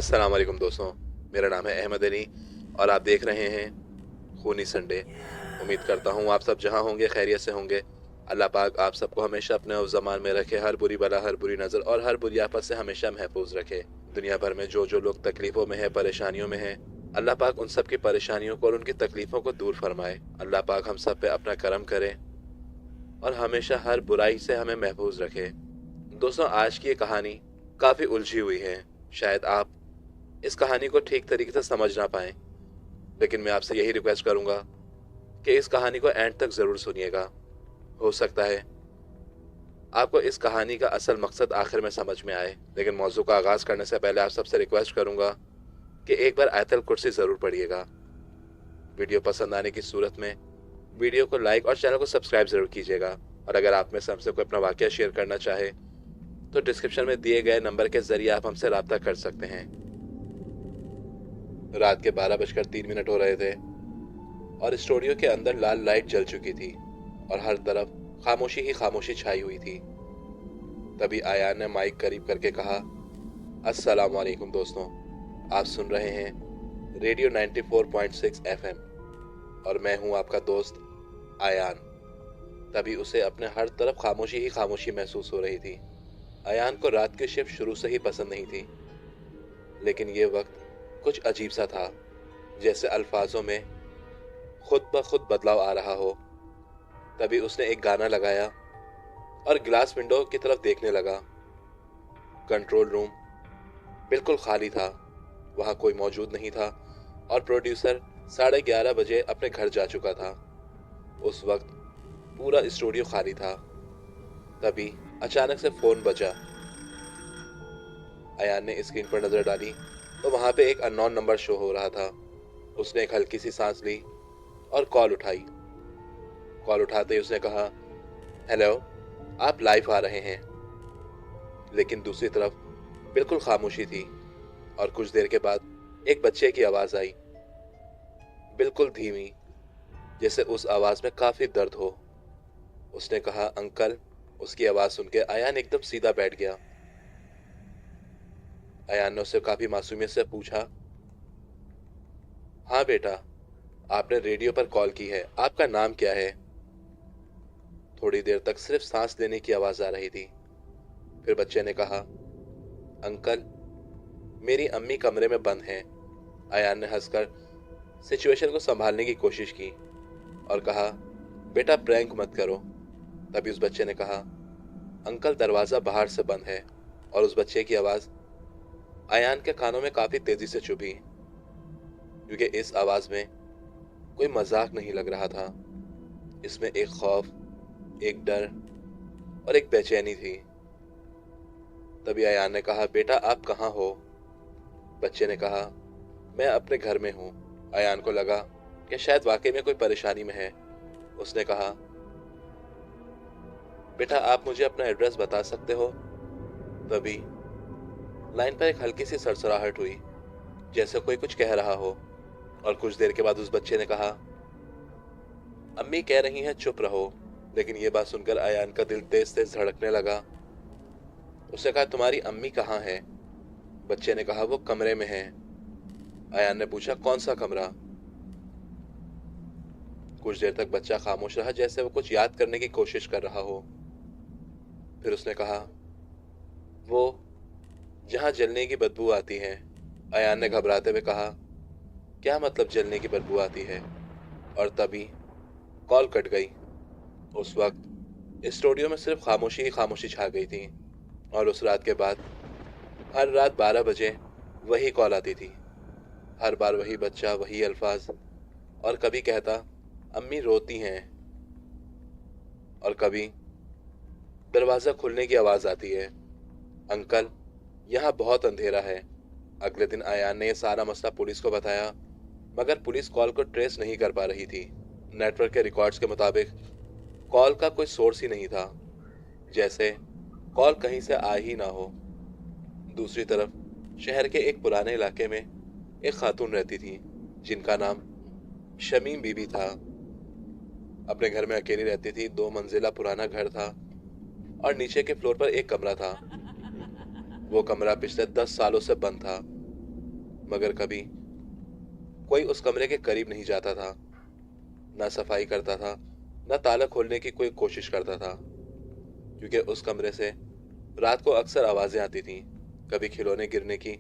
अस्सलाम वालेकुम दोस्तों, मेरा नाम है अहमद अली और आप देख रहे हैं खूनी संडे। उम्मीद करता हूँ आप सब जहाँ होंगे खैरियत से होंगे। अल्लाह पाक आप सबको हमेशा अपने उस ज़मान में रखे, हर बुरी बला, हर बुरी नज़र और हर बुरी आफत से हमेशा महफूज रखे। दुनिया भर में जो जो लोग तकलीफ़ों में हैं, परेशानियों में हैं, अल्लाह पाक उन सब की परेशानियों को और उनकी तकलीफ़ों को दूर फरमाए। अल्लाह पाक हम सब पे अपना करम करे और हमेशा हर बुराई से हमें महफूज रखे। दोस्तों, आज की ये कहानी काफ़ी उलझी हुई है। शायद आप इस कहानी को ठीक तरीके से समझ ना पाए, लेकिन मैं आपसे यही रिक्वेस्ट करूंगा कि इस कहानी को एंड तक जरूर सुनिएगा। हो सकता है आपको इस कहानी का असल मकसद आखिर में समझ में आए। लेकिन मौजू का आगाज करने से पहले आप सबसे रिक्वेस्ट करूंगा कि एक बार आयतल कुर्सी जरूर पढ़िएगा। वीडियो पसंद आने की सूरत में वीडियो को लाइक और चैनल को सब्सक्राइब जरूर कीजिएगा। और अगर आप में से हमसे कोई अपना वाकया शेयर करना चाहे तो डिस्क्रिप्शन में दिए गए नंबर के जरिए आप हमसे रब्ता कर सकते हैं। रात के 12:03 हो रहे थे और स्टूडियो के अंदर लाल लाइट जल चुकी थी और हर तरफ खामोशी ही खामोशी छाई हुई थी। तभी आयान ने माइक करीब करके कहा, अस्सलाम वालेकुम दोस्तों, आप सुन रहे हैं रेडियो 94.6 एफएम और मैं हूं आपका दोस्त आयान। तभी उसे अपने हर तरफ खामोशी ही खामोशी महसूस हो रही थी। आयान को रात की शिफ्ट शुरू से ही पसंद नहीं थी, लेकिन ये वक्त कुछ अजीब सा था, जैसे अल्फाजों में खुद ब खुद बदलाव आ रहा हो। तभी उसने एक गाना लगाया और ग्लास विंडो की तरफ देखने लगा। कंट्रोल रूम बिल्कुल खाली था, वहां कोई मौजूद नहीं था और प्रोड्यूसर 11:30 अपने घर जा चुका था। उस वक्त पूरा स्टूडियो खाली था। तभी अचानक से फोन बजा। अयान ने स्क्रीन पर नजर डाली तो वहां पे एक अननोन नंबर शो हो रहा था। उसने एक हल्की सी सांस ली और कॉल उठाई। कॉल उठाते ही उसने कहा, हेलो, आप लाइव आ रहे हैं। लेकिन दूसरी तरफ बिल्कुल खामोशी थी और कुछ देर के बाद एक बच्चे की आवाज आई, बिल्कुल धीमी, जैसे उस आवाज में काफी दर्द हो। उसने कहा, अंकल। उसकी आवाज सुन के अयान एकदम सीधा बैठ गया। अयान ने उससे काफी मासूमियत से पूछा, हाँ बेटा, आपने रेडियो पर कॉल की है, आपका नाम क्या है? थोड़ी देर तक सिर्फ सांस लेने की आवाज आ रही थी। फिर बच्चे ने कहा, अंकल, मेरी अम्मी कमरे में बंद हैं। अयान ने हंसकर सिचुएशन को संभालने की कोशिश की और कहा, बेटा प्रैंक मत करो। तभी उस बच्चे ने कहा, अंकल, दरवाजा बाहर से बंद है। और उस बच्चे की आवाज अयान के कानों में काफी तेजी से चुभी, क्योंकि इस आवाज में कोई मजाक नहीं लग रहा था। इसमें एक खौफ, एक डर और एक बेचैनी थी। तभी अयान ने कहा, बेटा आप कहाँ हो? बच्चे ने कहा, मैं अपने घर में हूँ। अयान को लगा कि शायद वाकई में कोई परेशानी में है। उसने कहा, बेटा आप मुझे अपना एड्रेस बता सकते हो? तभी लाइन पर एक हल्की सी सरसराहट हुई, जैसे कोई कुछ कह रहा हो। और कुछ देर के बाद उस बच्चे ने कहा, अम्मी कह रही हैं चुप रहो। लेकिन ये बात सुनकर अयान का दिल तेज तेज धड़कने लगा। उसने कहा, तुम्हारी अम्मी कहाँ है? बच्चे ने कहा, वो कमरे में है। अयान ने पूछा, कौन सा कमरा? कुछ देर तक बच्चा खामोश रहा, जैसे वो कुछ याद करने की कोशिश कर रहा हो। फिर उसने कहा, वो जहां जलने की बदबू आती है। अयान ने घबराते हुए कहा, क्या मतलब जलने की बदबू आती है? और तभी कॉल कट गई। उस वक्त स्टूडियो में सिर्फ खामोशी ही खामोशी छा गई थी और उस रात के बाद हर रात 12 बजे वही कॉल आती थी। हर बार वही बच्चा, वही अल्फाज, और कभी कहता, अम्मी रोती हैं, और कभी दरवाजा खुलने की आवाज आती है, अंकल यहाँ बहुत अंधेरा है। अगले दिन अयान ने यह सारा मसला पुलिस को बताया, मगर पुलिस कॉल को ट्रेस नहीं कर पा रही थी। नेटवर्क के रिकॉर्ड्स के मुताबिक कॉल का कोई सोर्स ही नहीं था, जैसे कॉल कहीं से आ ही ना हो। दूसरी तरफ शहर के एक पुराने इलाके में एक खातून रहती थी, जिनका नाम शमीम बीबी था। अपने घर में अकेली रहती थी। 2 मंजिला पुराना घर था और नीचे के फ्लोर पर एक कमरा था। वो कमरा पिछले 10 सालों से बंद था। मगर कभी कोई उस कमरे के करीब नहीं जाता था, ना सफाई करता था, ना ताला खोलने की कोई कोशिश करता था, क्योंकि उस कमरे से रात को अक्सर आवाजें आती थीं, कभी खिलौने गिरने की,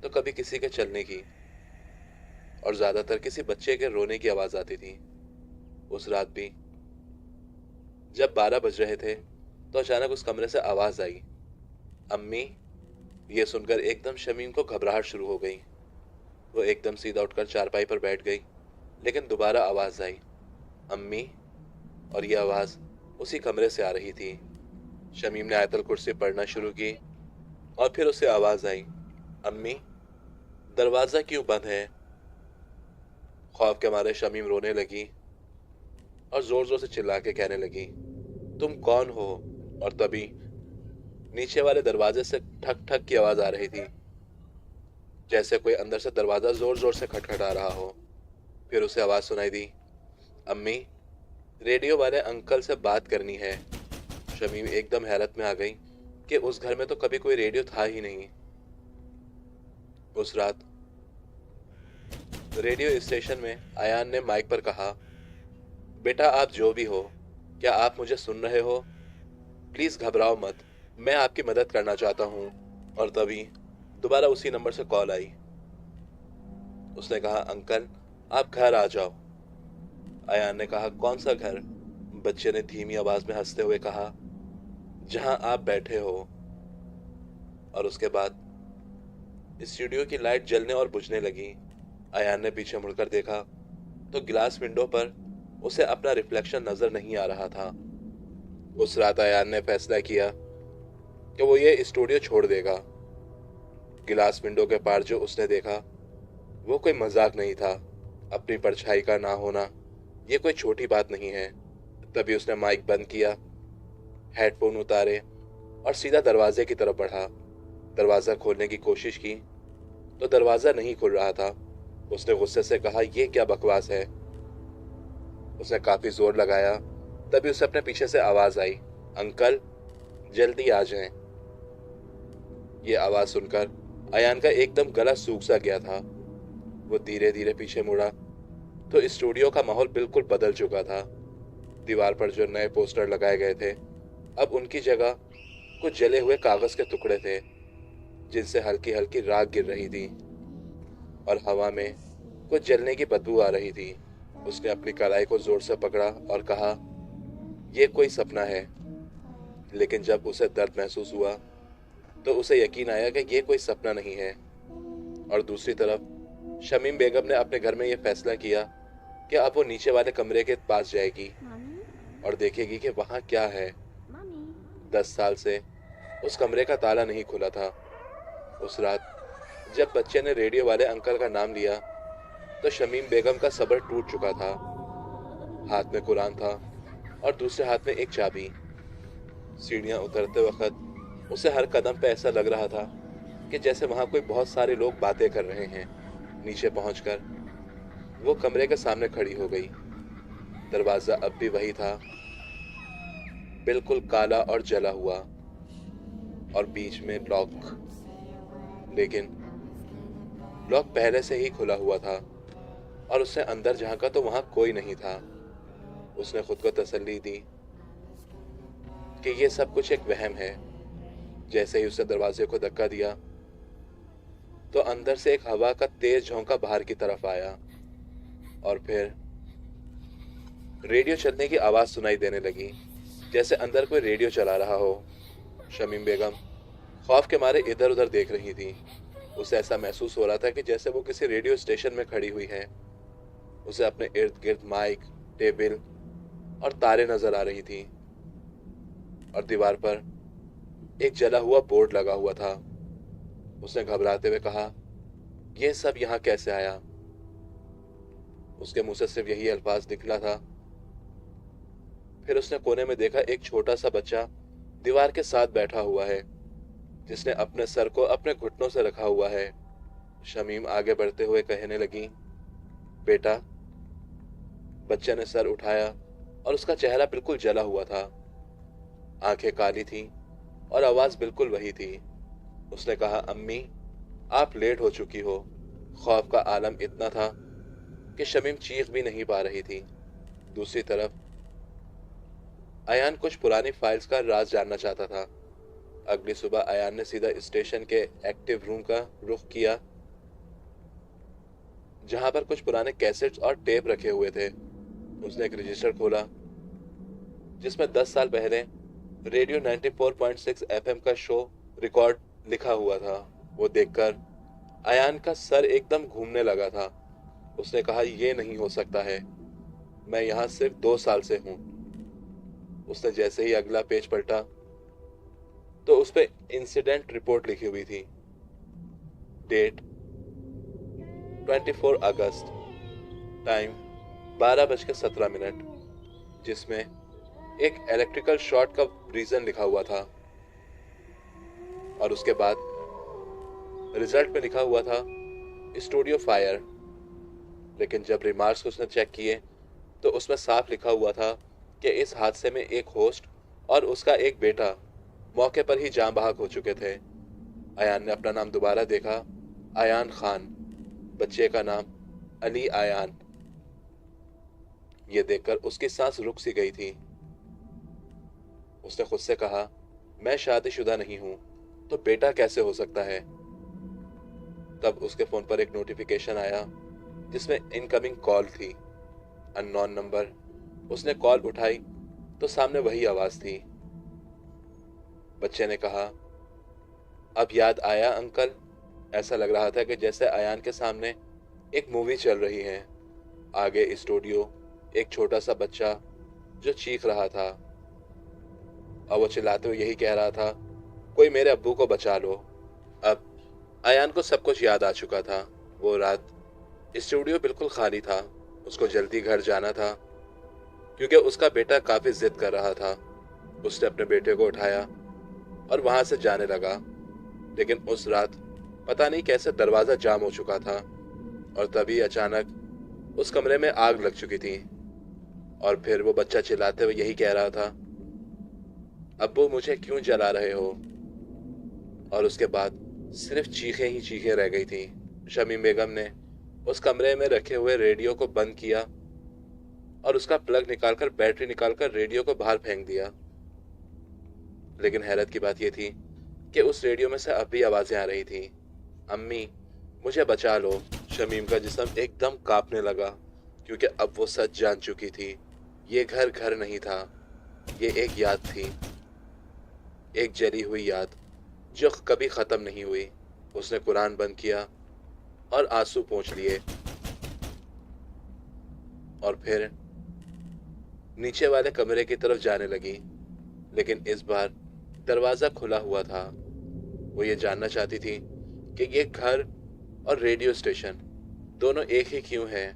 तो कभी किसी के चलने की, और ज्यादातर किसी बच्चे के रोने की आवाज आती थी। उस रात भी जब 12 बज रहे थे तो अचानक उस कमरे से आवाज आई, अम्मी। ये सुनकर एकदम शमीम को घबराहट शुरू हो गई। वो एकदम सीधा उठकर चारपाई पर बैठ गई, लेकिन दोबारा आवाज आई, अम्मी। और ये आवाज उसी कमरे से आ रही थी। शमीम ने आयतल कुर्सी पढ़ना शुरू की और फिर उसे आवाज आई, अम्मी, दरवाजा क्यों बंद है? खौफ के मारे शमीम रोने लगी और जोर जोर से चिल्ला के कहने लगी, तुम कौन हो? और तभी नीचे वाले दरवाजे से ठक ठक की आवाज आ रही थी, जैसे कोई अंदर से दरवाजा जोर जोर से खटखटा रहा हो। फिर उसे आवाज सुनाई दी, अम्मी, रेडियो वाले अंकल से बात करनी है। शमीम एकदम हैरत में आ गई कि उस घर में तो कभी कोई रेडियो था ही नहीं। उस रात रेडियो स्टेशन में अयान ने माइक पर कहा, बेटा, आप जो भी हो, क्या आप मुझे सुन रहे हो? प्लीज घबराओ मत, मैं आपकी मदद करना चाहता हूँ। और तभी दोबारा उसी नंबर से कॉल आई। उसने कहा, अंकल, आप घर आ जाओ। अयान ने कहा, कौन सा घर? बच्चे ने धीमी आवाज में हंसते हुए कहा, जहां आप बैठे हो। और उसके बाद स्टूडियो की लाइट जलने और बुझने लगी। अयान ने पीछे मुड़कर देखा तो गिलास विंडो पर उसे अपना रिफ्लेक्शन नजर नहीं आ रहा था। उस रात अयान ने फैसला किया कि वो ये स्टूडियो छोड़ देगा। गिलास विंडो के पार जो उसने देखा वो कोई मजाक नहीं था। अपनी परछाई का ना होना ये कोई छोटी बात नहीं है। तभी उसने माइक बंद किया, हेडफोन उतारे और सीधा दरवाजे की तरफ बढ़ा। दरवाजा खोलने की कोशिश की तो दरवाजा नहीं खुल रहा था। उसने गुस्से से कहा, यह क्या बकवास है? उसने काफी जोर लगाया। तभी उसे अपने पीछे से आवाज आई, अंकल, जल्दी आ जाएं। ये आवाज सुनकर अयान का एकदम गला सूख सा गया था। वो धीरे धीरे पीछे मुड़ा तो स्टूडियो का माहौल बिल्कुल बदल चुका था। दीवार पर जो नए पोस्टर लगाए गए थे, अब उनकी जगह कुछ जले हुए कागज के टुकड़े थे, जिनसे हल्की हल्की राख गिर रही थी और हवा में कुछ जलने की बदबू आ रही थी। उसने अपनी कलाई को जोर से पकड़ा और कहा, यह कोई सपना है। लेकिन जब उसे दर्द महसूस हुआ तो उसे यकीन आया कि यह कोई सपना नहीं है। और दूसरी तरफ शमीम बेगम ने अपने घर में यह फैसला किया कि अब वो नीचे वाले कमरे के पास जाएगी और देखेगी कि वहां क्या है। 10 साल से उस कमरे का ताला नहीं खुला था। उस रात जब बच्चे ने रेडियो वाले अंकल का नाम लिया तो शमीम बेगम का सब्र टूट चुका था। हाथ में कुरान था और दूसरे हाथ में एक चाबी। सीढ़ियां उतरते वक्त उसे हर कदम पे ऐसा लग रहा था कि जैसे वहां कोई बहुत सारे लोग बातें कर रहे हैं। नीचे पहुंचकर वो कमरे के सामने खड़ी हो गई। दरवाजा अब भी वही था, बिल्कुल काला और जला हुआ, और बीच में लॉक। लेकिन लॉक पहले से ही खुला हुआ था और उसने अंदर झांका तो वहां कोई नहीं था। उसने खुद को तसल्ली दी कि यह सब कुछ एक वहम है। जैसे ही उसने दरवाजे को धक्का दिया तो अंदर से एक हवा का तेज झोंका बाहर की तरफ आया और फिर रेडियो चलने की आवाज सुनाई देने लगी, जैसे अंदर कोई रेडियो चला रहा हो। शमीम बेगम खौफ के मारे इधर उधर देख रही थी। उसे ऐसा महसूस हो रहा था कि जैसे वो किसी रेडियो स्टेशन में खड़ी हुई है। उसे अपने इर्द गिर्द माइक, टेबल और तारे नजर आ रही थी और दीवार पर एक जला हुआ बोर्ड लगा हुआ था। उसने घबराते हुए कहा, यह सब यहां कैसे आया? उसके मुंह से सिर्फ यही अल्फाज निकला था। फिर उसने कोने में देखा, एक छोटा सा बच्चा दीवार के साथ बैठा हुआ है, जिसने अपने सर को अपने घुटनों से रखा हुआ है। शमीम आगे बढ़ते हुए कहने लगी, बेटा। बच्चे ने सर उठाया और उसका चेहरा बिल्कुल जला हुआ था। आंखें काली थी और आवाज बिल्कुल वही थी। उसने कहा, अम्मी, आप लेट हो चुकी हो, खौफ का आलम इतना था कि शमीम चीख भी नहीं पा रही थी। दूसरी तरफ अयान कुछ पुरानी फाइल्स का राज जानना चाहता था। अगली सुबह अयान ने सीधा स्टेशन के एक्टिव रूम का रुख किया, जहां पर कुछ पुराने कैसेट्स और टेप रखे हुए थे। उसने एक रजिस्टर खोला जिसमें 10 साल पहले रेडियो 94.6 एफएम का शो रिकॉर्ड लिखा हुआ था। वो देखकर अयान का सर एकदम घूमने लगा था। उसने कहा, यह नहीं हो सकता है, मैं यहाँ सिर्फ 2 साल से हूँ। उसने जैसे ही अगला पेज पलटा तो उस पे इंसिडेंट रिपोर्ट लिखी हुई थी। डेट 24 अगस्त, टाइम 12:17, जिसमें एक इलेक्ट्रिकल शॉर्ट का रीजन लिखा हुआ था। और उसके बाद रिजल्ट में लिखा हुआ था स्टूडियो फायर। लेकिन जब रिमार्क्स को उसने चेक किए तो उसमें साफ लिखा हुआ था कि इस हादसे में एक होस्ट और उसका एक बेटा मौके पर ही जान बहक हो चुके थे। अयान ने अपना नाम दोबारा देखा, अयान खान, बच्चे का नाम अली अयान। यह देखकर उसकी सांस रुक सी गई थी। उसने खुद से कहा, मैं शादीशुदा नहीं हूं तो बेटा कैसे हो सकता है। तब उसके फोन पर एक नोटिफिकेशन आया जिसमें इनकमिंग कॉल थी, अननोन नंबर। उसने कॉल उठाई तो सामने वही आवाज थी। बच्चे ने कहा, अब याद आया अंकल। ऐसा लग रहा था कि जैसे अयान के सामने एक मूवी चल रही है। आगे स्टूडियो, एक छोटा सा बच्चा जो चीख रहा था और वो चिल्लाते हुए यही कह रहा था, कोई मेरे अब्बू को बचा लो। अब अयान को सब कुछ याद आ चुका था। वो रात स्टूडियो बिल्कुल खाली था। उसको जल्दी घर जाना था क्योंकि उसका बेटा काफी जिद कर रहा था। उसने अपने बेटे को उठाया और वहां से जाने लगा। लेकिन उस रात पता नहीं कैसे दरवाजा जाम हो चुका था और तभी अचानक उस कमरे में आग लग चुकी थी। और फिर वो बच्चा चिल्लाते हुए यही कह रहा था, अब्बू मुझे क्यों जला रहे हो। और उसके बाद सिर्फ चीखें ही चीखें रह गई थी। शमीम बेगम ने उस कमरे में रखे हुए रेडियो को बंद किया और उसका प्लग निकालकर, बैटरी निकालकर रेडियो को बाहर फेंक दिया। लेकिन हैरत की बात यह थी कि उस रेडियो में से अब भी आवाजें आ रही थी, अम्मी मुझे बचा लो। शमीम का जिस्म एकदम कांपने लगा क्योंकि अब वो सच जान चुकी थी। ये घर घर नहीं था, ये एक याद थी, एक जली हुई याद जो कभी खत्म नहीं हुई। उसने कुरान बंद किया और आंसू पोंछ लिए और फिर नीचे वाले कमरे की तरफ जाने लगी। लेकिन इस बार दरवाजा खुला हुआ था। वो ये जानना चाहती थी कि ये घर और रेडियो स्टेशन दोनों एक ही क्यों है।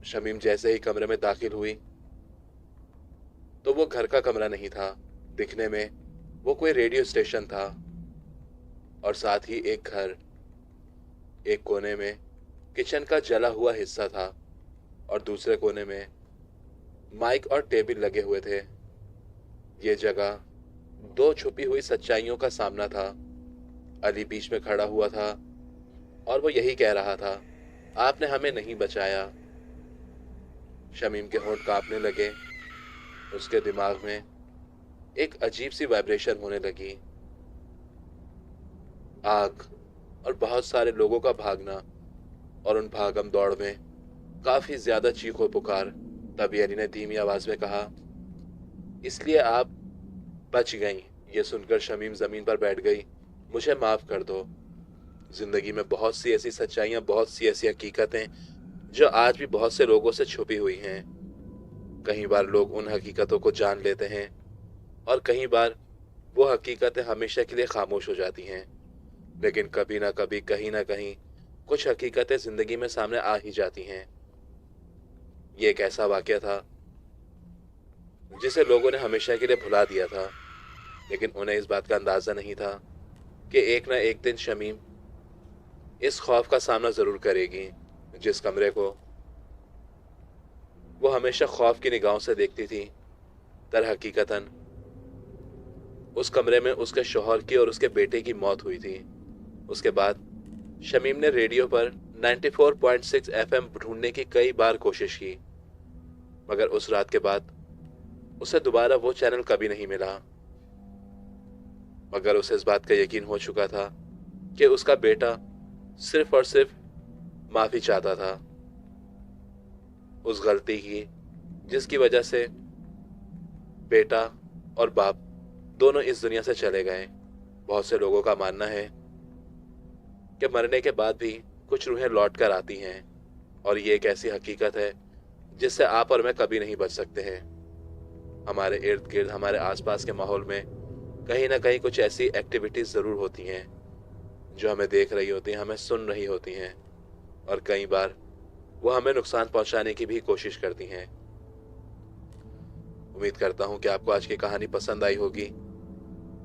शमीम जैसे ही कमरे में दाखिल हुई तो वो घर का कमरा नहीं था। दिखने में वो कोई रेडियो स्टेशन था और साथ ही एक घर। एक कोने में किचन का जला हुआ हिस्सा था और दूसरे कोने में माइक और टेबल लगे हुए थे। ये जगह दो छुपी हुई सच्चाइयों का सामना था। अली बीच में खड़ा हुआ था और वो यही कह रहा था, आपने हमें नहीं बचाया। शमीम के होंठ कांपने लगे। उसके दिमाग में एक अजीब सी वाइब्रेशन होने लगी। आग और बहुत सारे लोगों का भागना और उन भागम दौड़ में काफी ज्यादा चीखो पुकार। तभी अली ने धीमी आवाज में कहा, इसलिए आप बच गईं। ये सुनकर शमीम जमीन पर बैठ गई। मुझे माफ कर दो। जिंदगी में बहुत सी ऐसी सच्चाइयां, बहुत सी ऐसी हकीकतें जो आज भी बहुत से लोगों से छुपी हुई हैं। कई बार लोग उन हकीकतों को जान लेते हैं और कई बार वो हकीकतें हमेशा के लिए खामोश हो जाती हैं। लेकिन कभी ना कभी, कहीं ना कहीं कुछ हकीकतें जिंदगी में सामने आ ही जाती हैं। ये एक ऐसा वाकया था जिसे लोगों ने हमेशा के लिए भुला दिया था। लेकिन उन्हें इस बात का अंदाजा नहीं था कि एक ना एक दिन शमीम इस खौफ का सामना जरूर करेगी। जिस कमरे को वो हमेशा खौफ की निगाहों से देखती थी, दर हकीकतन उस कमरे में उसके शौहर की और उसके बेटे की मौत हुई थी। उसके बाद शमीम ने रेडियो पर 94.6 FM ढूंढने की कई बार कोशिश की, मगर उस रात के बाद उसे दोबारा वो चैनल कभी नहीं मिला। मगर उसे इस बात का यकीन हो चुका था कि उसका बेटा सिर्फ और सिर्फ माफी चाहता था उस गलती की जिसकी वजह से बेटा और बाप दोनों इस दुनिया से चले गए। बहुत से लोगों का मानना है कि मरने के बाद भी कुछ रूहें लौट कर आती हैं, और ये एक ऐसी हकीकत है जिससे आप और मैं कभी नहीं बच सकते हैं। हमारे इर्द गिर्द, हमारे आसपास के माहौल में कहीं ना कहीं कुछ ऐसी एक्टिविटीज जरूर होती हैं जो हमें देख रही होती हैं, हमें सुन रही होती हैं, और कई बार वो हमें नुकसान पहुंचाने की भी कोशिश करती हैं। उम्मीद करता हूं कि आपको आज की कहानी पसंद आई होगी।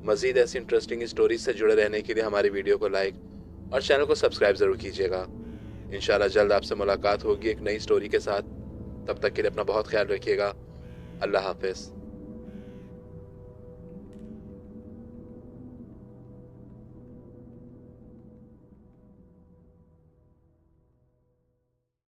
मजीद ऐसी इंटरेस्टिंग स्टोरीज से जुड़े रहने के लिए हमारी वीडियो को लाइक और चैनल को सब्सक्राइब जरूर कीजिएगा। इंशाल्लाह जल्द आपसे मुलाकात होगी एक नई स्टोरी के साथ। तब तक के लिए अपना बहुत ख्याल रखिएगा। अल्लाह हाफिज।